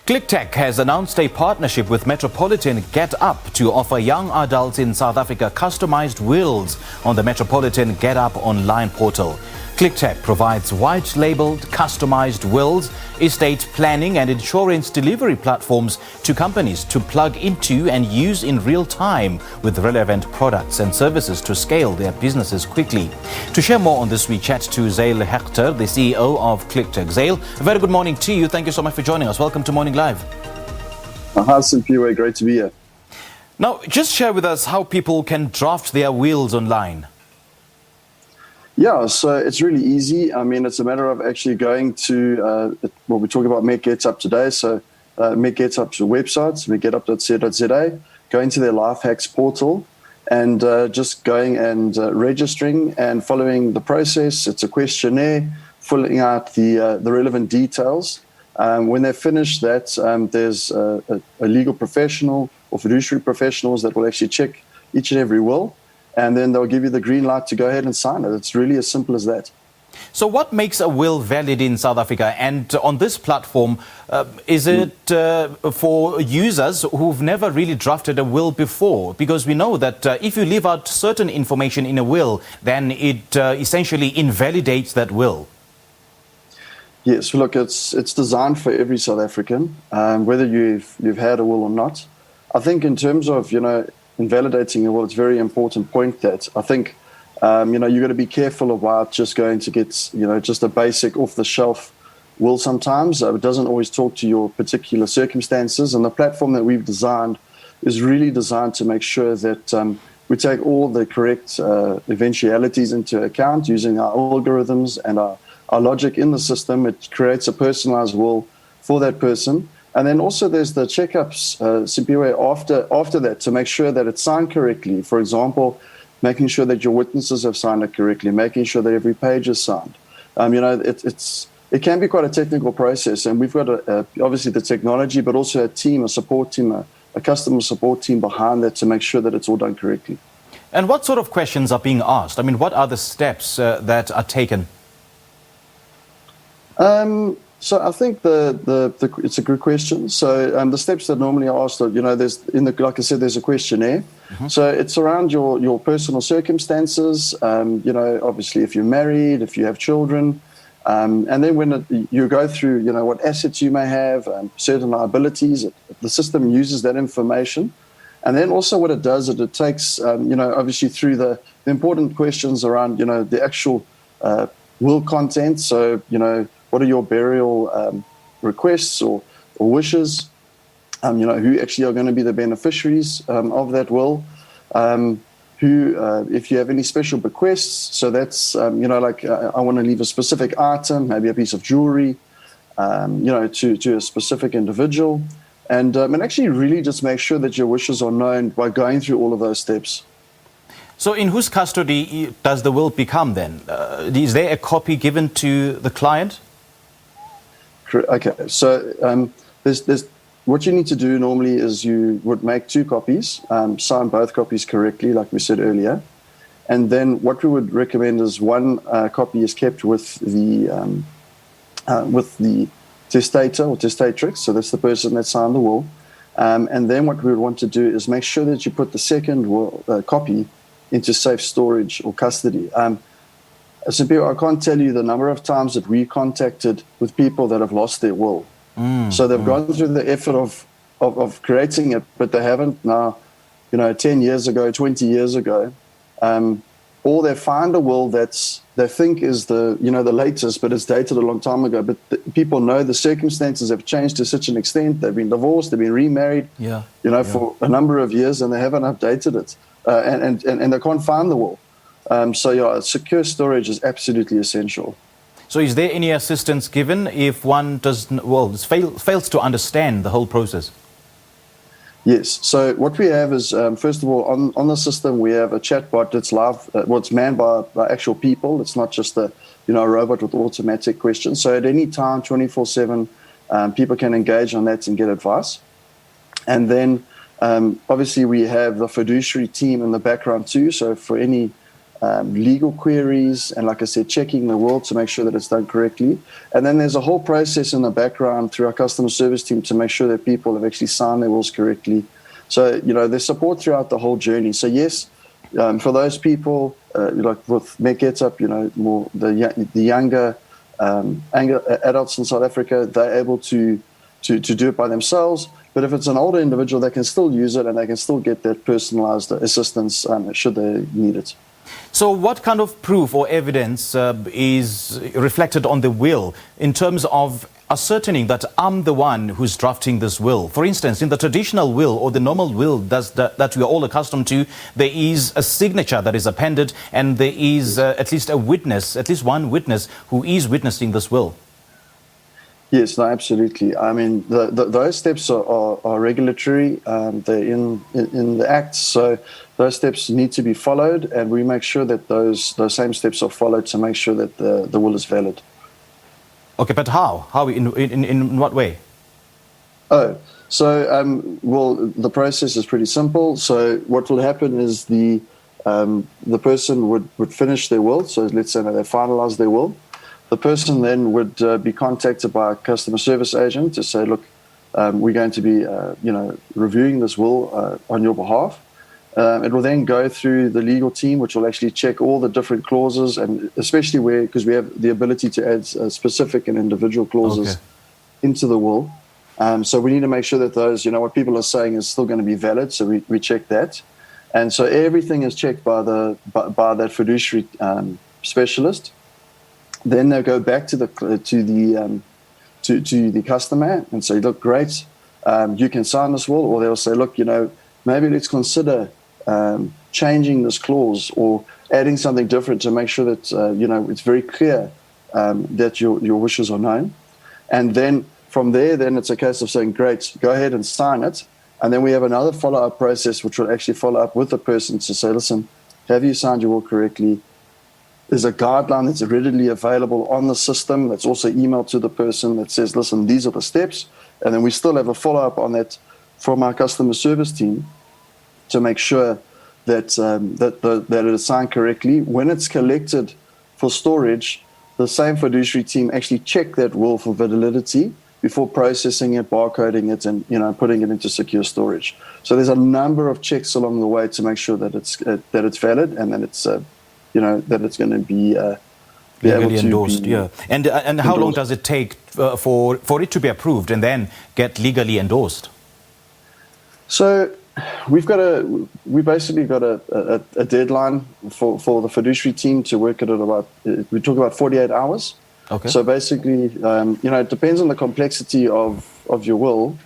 Cliqtech has announced a partnership with Metropolitan GetUp to offer young adults in South Africa customized wills on the Metropolitan GetUp online portal. Cliqtech provides white-labeled customized wills, estate planning and insurance delivery platforms to companies to plug into and use in real time with relevant products and services to scale their businesses quickly. To share more on this, we chat to Zale Hechter, the CEO of Cliqtech. Zale, a very good morning to you. Thank you so much for joining us. Welcome to Morning Live. Hi, Simpiwe. Great to be here. Now, just share with us how people can draft their wills online. Yeah, so it's really easy. I mean, it's a matter of actually going to, we're talking about GetUp today, so GetUp's website, getUp.co.za, going to their Life Hacks portal and just going and registering and following the process. It's a questionnaire, filling out the relevant details. When they finish that, there's a legal professional or fiduciary professionals that will actually check each and every will. And then they'll give you the green light to go ahead and sign it. It's really as simple as that. So what makes a will valid in South Africa? And on this platform, is it for users who've never really drafted a will before? Because we know that if you leave out certain information in a will, then it essentially invalidates that will. Yes, look, it's designed for every South African, whether you've had a will or not. I think in terms of, invalidating a will, it's a very important point that I think, you've got to be careful about just going to get, just a basic off-the-shelf will sometimes. It doesn't always talk to your particular circumstances. And the platform that we've designed is really designed to make sure that we take all the correct eventualities into account using our algorithms and our logic in the system. It creates a personalized will for that person. And then also there's the checkups, Simpiwe, after that to make sure that it's signed correctly. For example, making sure that your witnesses have signed it correctly, making sure that every page is signed. It can be quite a technical process, and we've got obviously the technology, but also a support team, a customer support team behind that to make sure that it's all done correctly. And what sort of questions are being asked? I mean, what are the steps that are taken? So I think it's a good question. So the steps that normally are asked are, like I said, there's a questionnaire. Mm-hmm. So it's around your personal circumstances. Obviously if you're married, if you have children, and then when you go through, what assets you may have, certain liabilities, the system uses that information. And then also what it does is it takes, obviously through the important questions around, the actual will content. So, what are your burial requests or wishes? Who actually are going to be the beneficiaries of that will? If you have any special bequests, so that's, I want to leave a specific item, maybe a piece of jewelry, to a specific individual. And actually really just make sure that your wishes are known by going through all of those steps. So in whose custody does the will become then? Is there a copy given to the client? Okay, so there's what you need to do normally is you would make 2 copies, sign both copies correctly, like we said earlier, and then what we would recommend is 1 copy is kept with the testator or testatrix, so that's the person that signed the will, and then what we would want to do is make sure that you put the second copy into safe storage or custody. I can't tell you the number of times that we contacted with people that have lost their will. So they've gone through the effort of creating it, but they haven't now, 10 years ago, 20 years ago, or they find a will that's they think is the latest, but it's dated a long time ago. But people know the circumstances have changed to such an extent. They've been divorced, they've been remarried, for a number of years, and they haven't updated it, and they can't find the will. Secure storage is absolutely essential. So is there any assistance given if one fails to understand the whole process? Yes. So what we have is, first of all, on the system, we have a chatbot that's live. It's manned by actual people. It's not just a robot with automatic questions. So at any time, 24/7, people can engage on that and get advice. And then, obviously, we have the fiduciary team in the background too. So for any legal queries, and like I said, checking the will to make sure that it's done correctly. And then there's a whole process in the background through our customer service team to make sure that people have actually signed their wills correctly. So, there's support throughout the whole journey. So yes, for those people, like with GetUp, more the younger adults in South Africa, they're able to do it by themselves. But if it's an older individual, they can still use it and they can still get that personalized assistance should they need it. So what kind of proof or evidence is reflected on the will in terms of ascertaining that I'm the one who's drafting this will? For instance, in the traditional will or the normal will that we are all accustomed to, there is a signature that is appended and there is at least one witness who is witnessing this will. Yes, no, absolutely. I mean, those steps are regulatory. They're in the Act, so those steps need to be followed, and we make sure that those same steps are followed to make sure that the will is valid. Okay, but how? How in what way? Well, the process is pretty simple. So what will happen is the person would finish their will. So let's say that they finalize their will. The person then would be contacted by a customer service agent to say, look, we're going to be, reviewing this will on your behalf. It will then go through the legal team, which will actually check all the different clauses, and especially because we have the ability to add specific and individual clauses into the will. So we need to make sure that those, what people are saying is still going to be valid. So we check that. And so everything is checked by that fiduciary specialist. Then they'll go back to the customer and say, look, great, you can sign this will. Or they'll say, look, maybe let's consider changing this clause or adding something different to make sure that, it's very clear that your wishes are known. And then from there, then it's a case of saying, great, go ahead and sign it. And then we have another follow-up process, which will actually follow up with the person to say, listen, have you signed your will correctly? There's a guideline that's readily available on the system that's also emailed to the person that says, listen, these are the steps. And then we still have a follow-up on that from our customer service team to make sure that it is signed correctly. When it's collected for storage, the same fiduciary team actually check that will for validity before processing it, barcoding it, and putting it into secure storage. So there's a number of checks along the way to make sure that it's valid and that it's that it's going to be able to endorsed. be And how endorsed. long does it take for it to be approved and then get legally endorsed? So we basically got a deadline for the fiduciary team to work at about. We talk about 48 hours. Okay. So basically, it depends on the complexity of your will.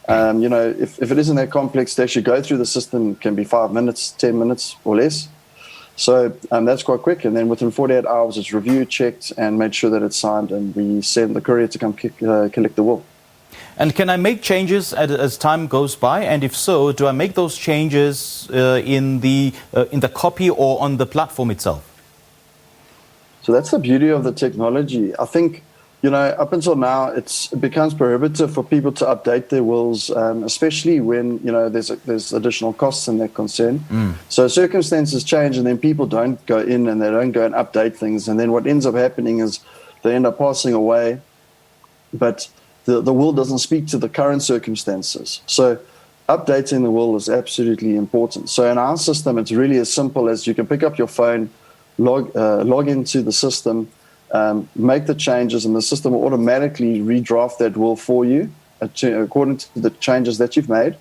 If it isn't that complex to actually go through the system, it can be 5 minutes, 10 minutes or less. So that's quite quick. And then within 48 hours, it's reviewed, checked, and made sure that it's signed, and we send the courier to come collect the will. And can I make changes as time goes by? And if so, do I make those changes in the copy or on the platform itself? So that's the beauty of the technology. I think, up until now, it becomes prohibitive for people to update their wills, especially when, there's additional costs in that concern. So circumstances change and then people don't go in and they don't go and update things. And then what ends up happening is they end up passing away, but the will doesn't speak to the current circumstances. So updating the will is absolutely important. So in our system, it's really as simple as you can pick up your phone, log into the system, make the changes, and the system will automatically redraft that will for you according to the changes that you've made.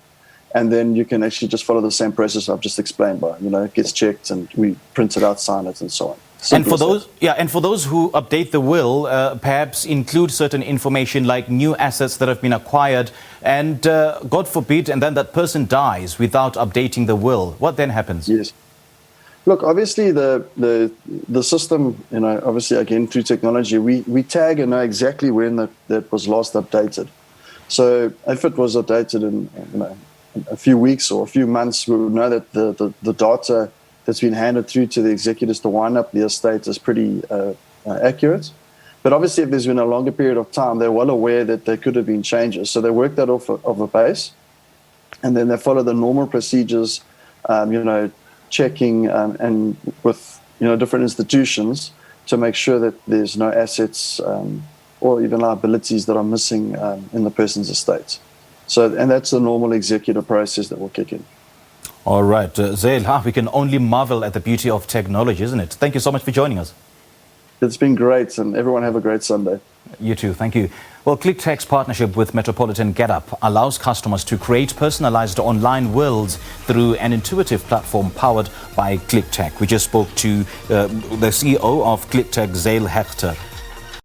And then you can actually just follow the same process I've just explained by, it gets checked and we print it out, sign it, and so on. And for those who update the will, perhaps include certain information like new assets that have been acquired, and God forbid, and then that person dies without updating the will. What then happens? Yes. Look, obviously the system, obviously again through technology, we tag and know exactly when that was last updated. So if it was updated in a few weeks or a few months, we would know that the data that's been handed through to the executors to wind up the estate is pretty accurate. But obviously, if there's been a longer period of time, they're well aware that there could have been changes. So they work that off of a base, and then they follow the normal procedures, checking and with different institutions to make sure that there's no assets or even liabilities that are missing in the person's estate. And that's the normal executive process that will kick in. All right, Zale, we can only marvel at the beauty of technology, isn't it? Thank you so much for joining us. It's been great, and everyone have a great Sunday. You too, thank you. Well, Cliqtech's partnership with Metropolitan GetUp allows customers to create personalized online worlds through an intuitive platform powered by Cliqtech. We just spoke to the CEO of Cliqtech, Zale Hechter.